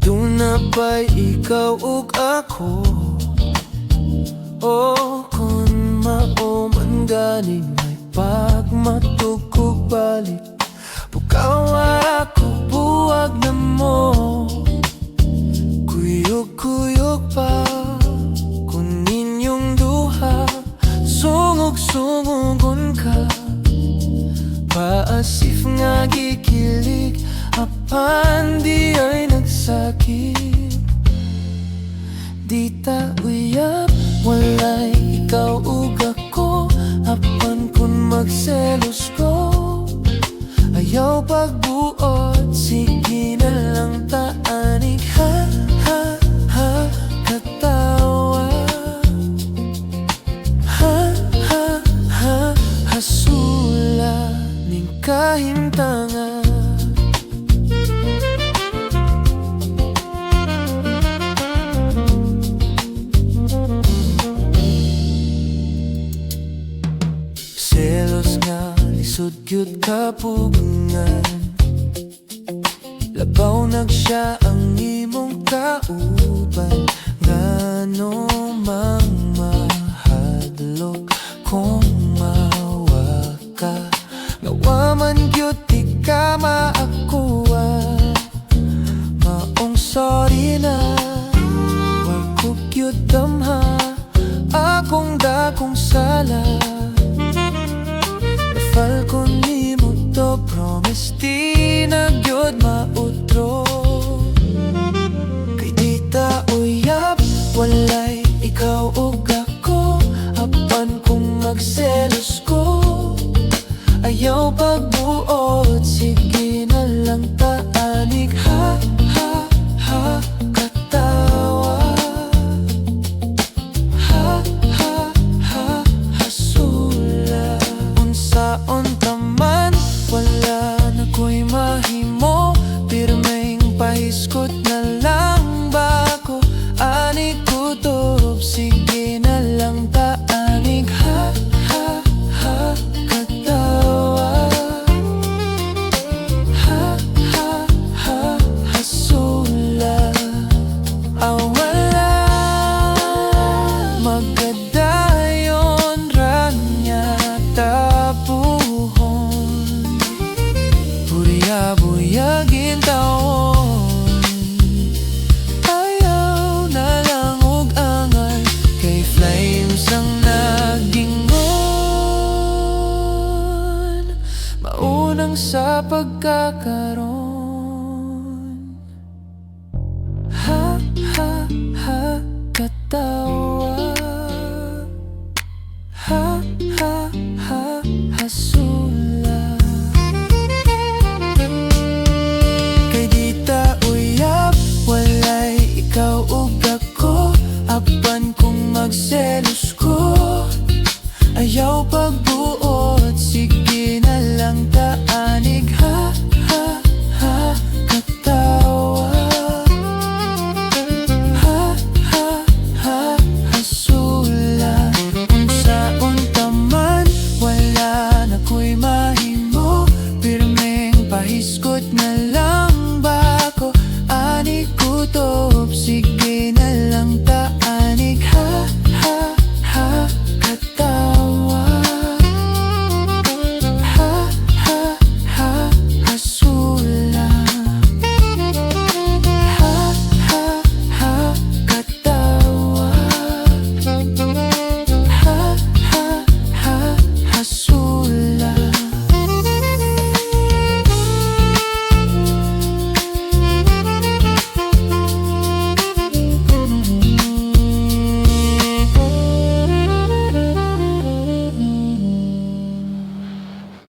na ba'y ikaw ug ako? O kung mao man gani may pagmatugkog balik, bukaw ako buwag na mo. Kuyog-kuyog pa kung ninyong duha, sungog-sungogon ka. Paasif nga gikilig, apan di ay nagsakit. Di ta uyab, walay ikaw ug ako, apan kun magselos ko. Ayaw pagbuot, sige na lang ta anig ha, ha, ha, katawa. Ha, ha, ha, hasula ning kahimtangan. Selos nga lisod gyud kapugngan, labaw nagsiya ang imong kauban. Ngano mang mahadlok kung mawa ka, ngawa man gyud di ka maakuha. Maong sorry na, wag ko gyud damha akong dakong sala. Falcon ni mo to promise, di na gyud mautro. Kay di ta uyab, walay ikaw ug ako, apan kung magselos ko. Ayaw pagbuot, sige na lang ta anig ha, ha, ha, katawa. Ha, ha, ha, hasula. Unsaon taman, wala na ko'y mahimo, pirmeng pahiskot na lang ba ko? Anig kutob, sige na lang ta anig ha, ha, ha, katawa. Ha, ha, ha, hasula. Awala magadayon ranya tapuhon, buyagin taon. Ayaw na lang og angay, kay flames ang nagingon, maunang sa pagkakaroon. Ha, ha, ha, katawa. Ha, ha, ha, hasu.